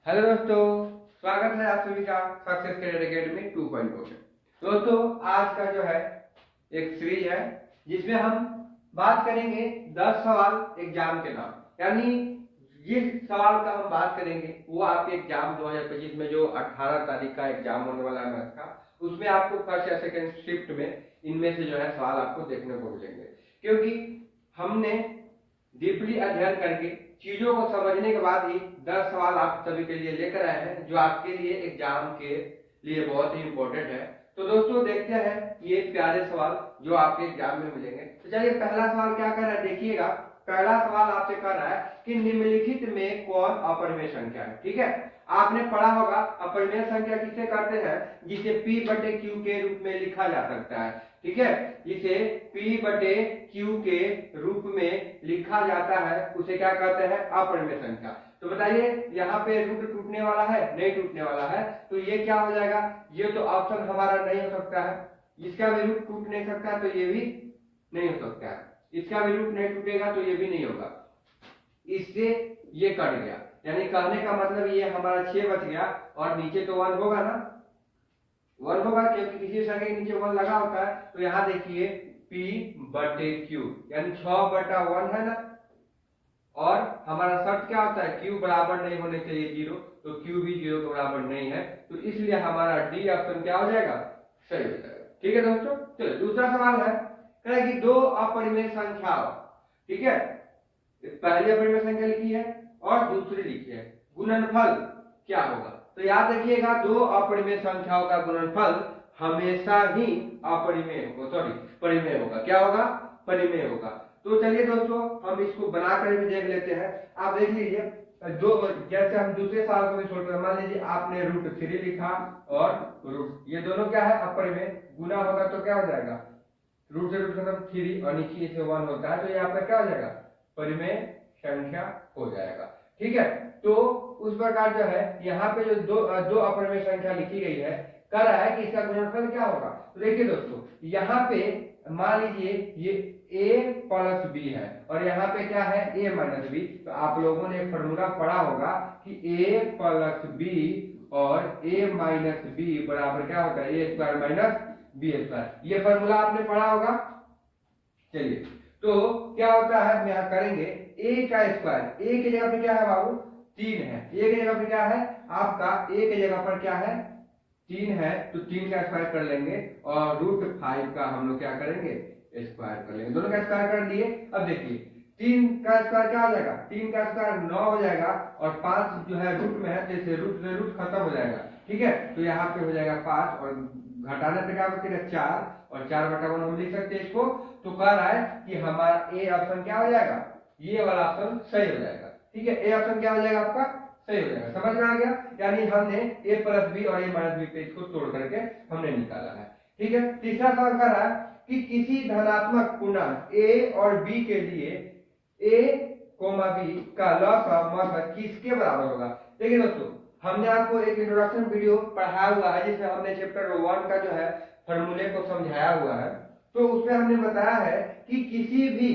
Hello दोस्तों, स्वागत है आप सभी का सक्सेस करियर एकेडमी 2.0 में। दोस्तों, आज का जो है एक सीरीज है जिसमें हम बात करेंगे 10 सवाल एग्जाम के नाम, यानी जिस सवाल का हम बात करेंगे वो आपके एग्जाम 2025 में जो 18 तारीख का एग्जाम होने वाला है मैथ का, उसमें आपको फर्स्ट या सेकंड शिफ्ट में इनमें से जो है सवाल आपको देखने को मिलेंगे। क्योंकि हमने डीपली अध्ययन करके चीजों को समझने के बाद ही 10 सवाल आप सभी के लिए लेकर आए हैं जो आपके लिए एग्जाम के लिए बहुत ही इंपॉर्टेंट है। तो दोस्तों देखते हैं ये प्यारे सवाल जो आपके एग्जाम में मिलेंगे। तो चलिए पहला सवाल क्या कर रहा है, देखिएगा। पहला सवाल आपसे कर रहा है कि निम्नलिखित में कौन अपरिमेय संख्या है। ठीक है, आपने पढ़ा होगा अपरिमेय संख्या किसे कहते हैं, जिसे P बटे Q के रूप में लिखा जा सकता है। ठीक है, जिसे P बटे Q के रूप में लिखा जाता है उसे क्या कहते हैं, अपरिमेय संख्या। तो बताइए यहाँ पे रूट टूटने वाला है, नहीं टूटने वाला है, तो ये क्या हो जाएगा, ये तो ऑप्शन हमारा नहीं हो सकता है। इसका भी रूट टूट नहीं सकता तो ये भी नहीं हो सकता है, इसका भी रूट नहीं टूटेगा तो ये भी नहीं होगा, इससे ये कट गया। यानी कहने का मतलब ये हमारा 6 बच गया और नीचे तो 1 होगा ना, 1 होगा क्योंकि किसी संख्या के नीचे 1 लगा होता है। तो यहाँ देखिए P बटे Q यानी 6 बटा 1 है ना, और हमारा शर्त क्या होता है, Q बराबर नहीं होने चाहिए 0, तो Q भी 0 के बराबर नहीं है, तो इसलिए हमारा डी ऑप्शन क्या हो जाएगा, सही हो जाएगा। ठीक है दोस्तों, चलो दूसरा सवाल है, कह रहा है कि दो अपरिमेय संख्याओं, ठीक है, पहली अपरिमेय संख्या लिखी है और दूसरी लिखी है, गुणनफल क्या होगा। तो याद रखिएगा दो अपरिमेय संख्याओं का गुणनफल हमेशा ही अपरिमेय होगा, सॉरी परिमेय होगा। क्या होगा, परिमेय होगा। तो चलिए दोस्तों हम इसको बनाकर भी देख लेते हैं। आप देख लीजिए, दो जैसे हम दूसरे सवाल को भी छोड़कर, मान लीजिए आपने √3 लिखा और रूट, ये दोनों क्या है, अपरिमेय, गुना होगा तो क्या हो जाएगा, रूट से रूट खत्म 3 और नीचे से 1 होता है, तो ये आपका क्या हो जाएगा, परिमेय संख्या हो जाएगा। ठीक है, तो उस प्रकार जो है यहाँ पे जो दो अपरिमेय संख्या लिखी गई है, कह रहा है कि इसका गुणनफल क्या होगा। तो देखिए दोस्तों, यहाँ पे मान लीजिए ये a प्लस b है और यहाँ पे क्या है, a माइनस b। तो आप लोगों ने फॉर्मूला पढ़ा होगा कि a प्लस b और a माइनस b बराबर क्या होता है, a square minus b square. ये फॉर्मूला आपने पढ़ा होगा। चलिए तो क्या होता है, हम यहाँ करेंगे a का स्क्वायर, a की जगह पे क्या है बाबू, 3 है, a की जगह पे क्या है आपका, a की जगह पर क्या है 3 है, तो 3 का स्क्वायर कर लेंगे और √5 का हम लोग क्या करेंगे, स्क्वायर कर लेंगे। दोनों का स्क्वायर कर लिए। अब देखिए 3 का स्क्वायर क्या हो जाएगा, 3 का स्क्वायर 9 हो जाएगा और 5 जो है रूट में है, जैसे रूट से रूट खत्म हो जाएगा। ठीक है, तो यहाँ पे हो जाएगा 5 और घटाने पे क्या बचेगा 4 और 4/1 हम लिख सकते हैं इसको। तो कह रहा है कि हमारा ए ऑप्शन क्या हो जाएगा, ये वाला ऑप्शन सही हो जाएगा। ठीक है, ए ऑप्शन क्या हो जाएगा आपका, सही हो जाएगा। समझ में आ गया, यानी हमने a प्लस बी और a माइनस बी पे इसको तोड़ करके हमने निकाला है। ठीक है, तीसरा सवाल कर रहा है कि किसी धनात्मक पूर्णांक a और b के लिए a, b का लॉग किसके बराबर होगा। देखिए दोस्तों, हमने आपको एक इंट्रोडक्शन वीडियो पढ़ाया हुआ है जिसमें हमने चैप्टर 1 का जो है फॉर्मूले को समझाया हुआ है। तो उसमें हमने बताया है कि किसी भी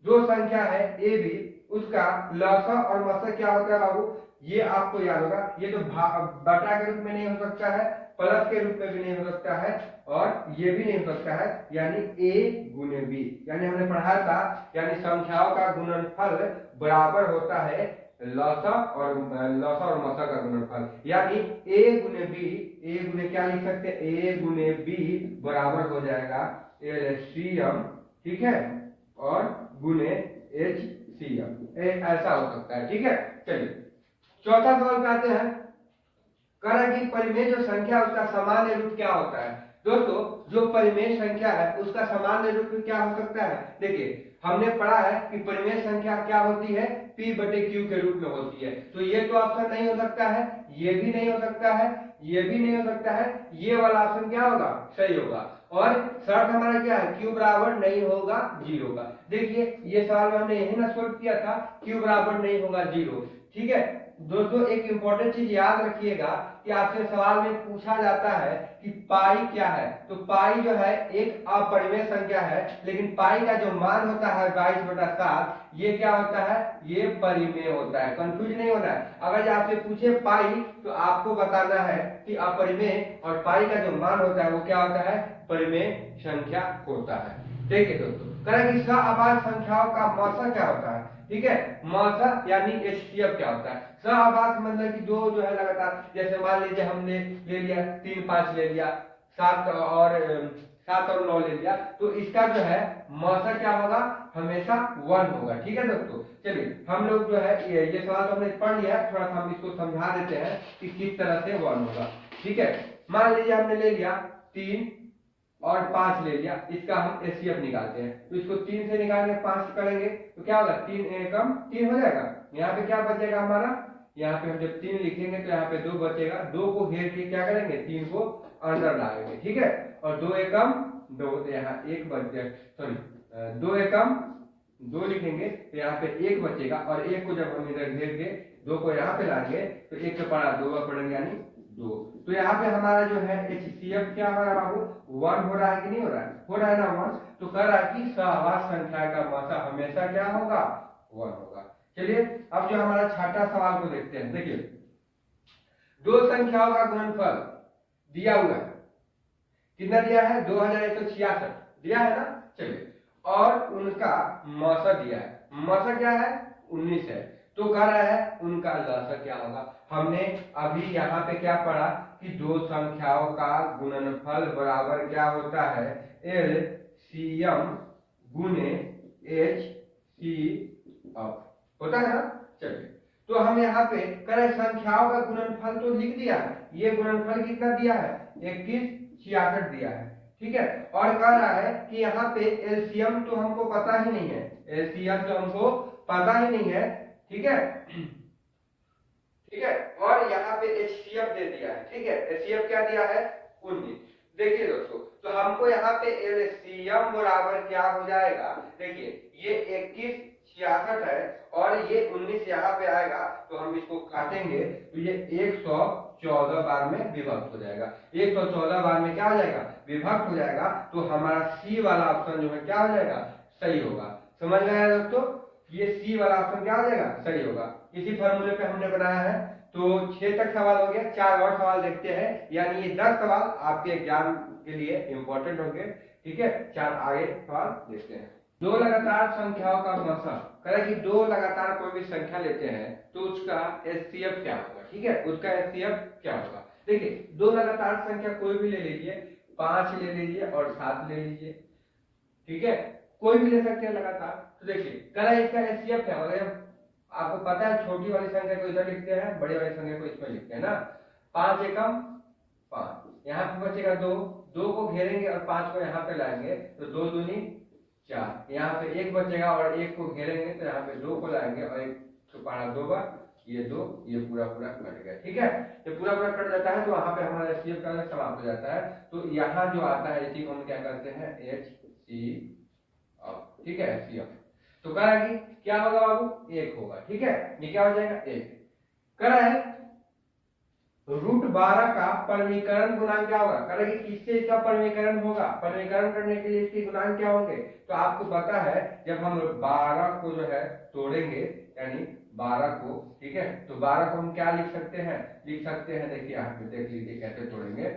दो संख्या है a b, उसका लॉग और मसा क्या होता है बाबू, ये आपको याद होगा। ये तो बटा के रूप में नहीं हो सकता है, प्लस के रूप में भी नहीं हो सकता है और ये भी नहीं हो सकता है, यानी a गुने b। यानी हमने पढ़ा था, यानी संख्याओं का गुणनफल बराबर होता है लॉसा और मसा का गुणनफल। यानी a गुने b, a गुने क्या लिख सकते हैं, a गुने b बराबर हो जाएगा LCM, ठीक है, और गुने HCM, ऐसा हो सकता है। ठीक है, चलिए चौथा सवाल पे आते हैं। कह रहा है कि परिमेय जो संख्या है उसका सामान्य रूप क्या होता है। दोस्तों जो परिमेय संख्या है उसका सामान्य रूप क्या हो सकता है, देखिए हमने पढ़ा है कि परिमेय संख्या क्या होती है, P बटे Q के रूप में होती है। तो ये तो ऑप्शन नहीं हो सकता है, ये भी नहीं हो सकता है, ये भी नहीं हो सकता है, ये वाला ऑप्शन क्या होगा, सही होगा। और शर्त हमारा क्या है, q बराबर नहीं होगा 0 का। देखिए ये सवाल में हमने यही ना सोल्व किया था, q बराबर नहीं होगा 0। ठीक है दोस्तों, एक इंपॉर्टेंट चीज याद रखिएगा कि आपसे सवाल में पूछा जाता है कि पाई क्या है, तो पाई जो है एक अपरिमेय संख्या है, लेकिन पाई का जो मान होता है 22/7 ये क्या होता है, ये परिमेय होता है। कंफ्यूज नहीं होना है, अगर आपसे पूछे पाई तो आपको बताना है कि अपरिमेय और पाई का जो मान होता है वो क्या होता है, परिमेय संख्या होता है। देखिए दोस्तों, करें कि सहआभाज्य संख्याओं का मौसा क्या होता है। ठीक है, मौसा यानी एचसीएफ क्या होता है। सहआभाज्य मतलब कि दो जो है लगातार, जैसे मान लीजिए हमने ले लिया 3 5 ले लिया, 7 और 9 ले लिया, तो इसका जो है मौसा क्या होगा, हमेशा 1 होगा। ठीक है दोस्तों, चलिए हम लोग जो है ये सवाल तो हमने पढ़ लिया, थोड़ा सा हम इसको समझा देते हैं कि किस तरह से 1 होगा। ठीक है, मान लीजिए हमने ले लिया 3 और 5 ले लिया, इसका हम एचसीएफ निकालते हैं, तो इसको 3 से निकालेंगे 5 करेंगे तो क्या होगा, 3 एकम 3 हो जाएगा। यहाँ पे क्या बचेगा हमारा, यहाँ पे हम जब 3 लिखेंगे तो यहाँ पे 2 बचेगा, 2 को घेर के क्या करेंगे, 3 को अंदर लाएंगे। ठीक है, और 2 एकम 2, तो यहाँ 1 बच जाए, सॉरी 2 एकम 2 लिखेंगे तो यहाँ पे 1 बचेगा, और 1 को जब हम इधर घेर के 2 को यहाँ पे लाएंगे तो 1 पे पड़ा 2 पड़ेंगे यानी 2। तो यहाँ पे हमारा जो है एचसीएफ क्या हो रहा है बाबू, 1 हो रहा है कि नहीं हो रहा है, हो रहा है ना 1। तो कह रहा है कि सहआभाज्य संख्या का मौसा हमेशा क्या होगा, 1 होगा। चलिए अब जो हमारा छठा सवाल को देखते हैं। देखिए दो संख्याओं का गुणनफल दिया हुआ है, कितना दिया है, 2166 दिया है ना। चलिए, और उनका मौसा दिया है, मौसा क्या है 19 है, तो कह रहा है उनका लसा क्या होगा। हमने अभी यहाँ पे क्या पढ़ा कि दो संख्याओं का गुणनफल बराबर क्या होता है, एलसीएम गुने एचसीएफ होता है ना। चलिए, तो हम यहाँ पे करें संख्याओं का गुणनफल तो लिख दिया है, ये गुणनफल कितना दिया है, 2166 दिया है। ठीक है, और कह रहा है कि यहाँ पे एलसीएम तो हमको पता ही नहीं है, एलसीएम तो हमको पता ही नहीं है। ठीक है, ठीक है, और यहाँ पे एचसीएफ दे दिया है। ठीक है, एचसीएफ क्या दिया है, 19। देखिए दोस्तों, तो हमको यहाँ पे एलसीएम बराबर क्या हो जाएगा, देखिए ये 2166 है और ये 19 यहाँ पे आएगा, तो हम इसको काटेंगे तो ये 114 बार में विभक्त हो जाएगा। 114 बार में क्या हो जाएगा, विभक्त हो जाएगा, तो हमारा सी वाला ऑप्शन जो है क्या हो जाएगा, सही होगा। समझ में आया दोस्तों, ये सी वाला ऑप्शन क्या हो जाएगा, सही होगा। इसी फॉर्मूले पे हमने बनाया है। तो 6 तक सवाल हो गया, 4 और सवाल देखते हैं, यानी ये 10 सवाल आपके एग्जाम के लिए इंपॉर्टेंट होंगे। ठीक है, 4 आगे सवाल देखते हैं। दो लगातार संख्याओं का मौसा, करें कि दो लगातार कोई भी संख्या लेते हैं तो उसका एचसीएफ क्या होगा। ठीक है, उसका एचसीएफ क्या होगा। देखिए दो लगातार संख्या कोई भी ले लीजिए, 5 ले लीजिए और 7 ले लीजिए। ठीक है, कोई भी ले सकते हैं लगातार। तो देखिए करें इसका एचसीएफ क्या होगा, आपको पता है छोटी वाली संख्या को इधर लिखते हैं, बड़ी वाली संख्या को इसमें लिखते हैं ना। 5 एकम 5, यहाँ पे बचेगा 2, 2 को घेरेंगे और 5 को यहाँ पे लाएंगे तो 2 दूनी 4, यहाँ पे 1 बचेगा और 1 को घेरेंगे तो यहाँ पे 2 को लाएंगे और 1 छुपाना 2 बार, ये 2, ये पूरा पूरा कट गया। ठीक है, ये पूरा पूरा कट जाता है तो वहां पे हमारा एचसीएफ का समाप्त हो जाता है। तो यहाँ जो आता है इसी को हम क्या करते हैं, एचसीएफ। ठीक है, एचसीएफ तो कह रहा है कि क्या होगा बाबू, 1 होगा। ठीक है, ये क्या हो जाएगा 1। कह रहा है √12 का परमीकरण गुणांक क्या होगा, कह रहा है कि किससे इसका परमीकरण होगा, परमीकरण करने के लिए इसके गुणांक क्या होंगे। तो आपको पता है जब हम 12 को जो है तोड़ेंगे यानी 12 को, ठीक है, तो 12 को हम क्या लिख सकते हैं, देखिए यहाँ पे देख लीजिए कैसे तोड़ेंगे।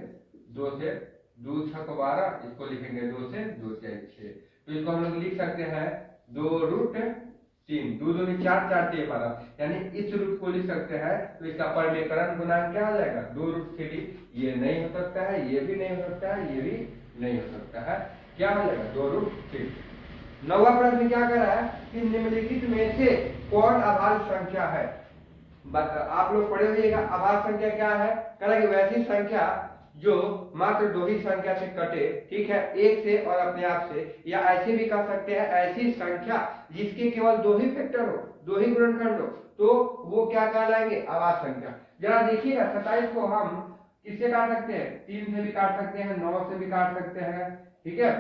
2 से 2 6 को 12, इसको लिखेंगे 2 से 2 से 6, तो इसको हम लोग लिख सकते हैं 2√3, 2 दूनी 4, 4 3 12, यानी इस रूट को लिख सकते हैं। तो इसका परमीकरण गुणांक क्या हो जाएगा, 2√3। ये नहीं हो सकता है, ये भी नहीं हो सकता है, ये भी नहीं हो सकता है, क्या हो जाएगा 2√3। 9वां प्रश्न क्या कर रहा है कि निम्नलिखित में से कौन अभाज्य संख्या है। आप लोग पढ़े होइएगा अभाज्य संख्या क्या है, करेंगे वैसी संख्या जो मात्र दो ही संख्या से कटे। ठीक है, एक से और अपने आप से, या ऐसे भी कह सकते हैं ऐसी संख्या जिसके केवल दो ही फैक्टर हो, दो ही गुणनखंड हो, तो वो क्या कहलाएंगे, अभाज्य संख्या। जरा देखिएगा 27 को हम किससे काट सकते हैं, 3 से भी काट सकते हैं, 9 से भी काट सकते हैं, ठीक है,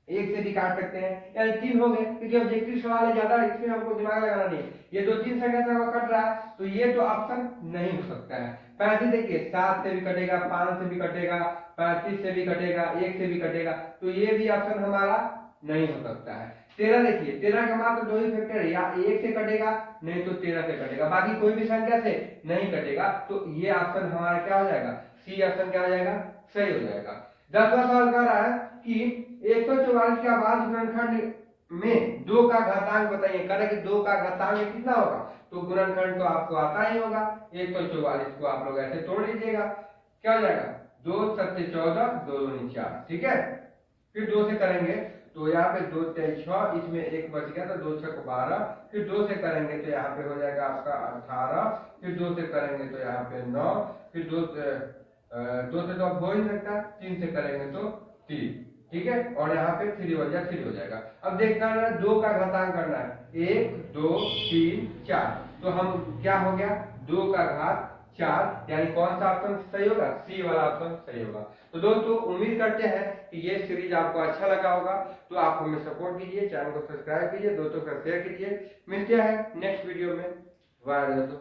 1 से भी काट सकते हैं, यानी 3 हो गए, क्योंकि ऑब्जेक्टिव सवाल है ज्यादा, इसमें हमको दिमाग लगाना नहीं है। ये 2-3 संख्या से हमारा कट रहा है, तो ये तो ऑप्शन नहीं हो सकता है। 35 देखिए 7 से भी कटेगा, 5 से भी कटेगा, 35 से भी कटेगा, 1 से भी कटेगा, तो ये भी ऑप्शन हमारा नहीं हो सकता है। 13 देखिए, 13 का मात्र 2 ही फैक्टर है, या 1 से कटेगा नहीं तो 13 से कटेगा, बाकी कोई भी संख्या से नहीं कटेगा, तो ये ऑप्शन हमारा क्या हो जाएगा, सी ऑप्शन क्या हो जाएगा, सही हो जाएगा। 10वां सवाल कह रहा है कि 144 का बाद गुणनखंड में 2 का घातांक बताइए। कह रहे कि 2 का घातांक कितना होगा, तो गुणनखंड तो आपको आता ही होगा, 144 को आप लोग ऐसे तोड़ लीजिएगा, क्या हो जाएगा, 2 7 14, 2 दूनी 4, ठीक है। फिर 2 से करेंगे तो यहाँ पे 2 3 6, इसमें 1 बच गया तो 2 6 12, फिर 2 से करेंगे तो यहाँ पे हो जाएगा आपका 18, फिर 2 से करेंगे तो यहाँ पे 9, फिर 2 से तो अब हो ही सकता, 3 से करेंगे तो 3, ठीक है, और यहाँ पे 3 हो जाएगा, 3 हो जाएगा। अब देखना है 2 का घातांक करना है, 1 2 3 4, तो हम क्या हो गया, 2 का घात 4, यानी कौन सा ऑप्शन सही होगा, सी वाला ऑप्शन सही होगा। तो दोस्तों उम्मीद करते हैं कि ये सीरीज आपको अच्छा लगा होगा, तो आप हमें सपोर्ट कीजिए, चैनल को सब्सक्राइब कीजिए, दोस्तों को शेयर कीजिए। मिलते हैं नेक्स्ट वीडियो में, बाय दोस्तों।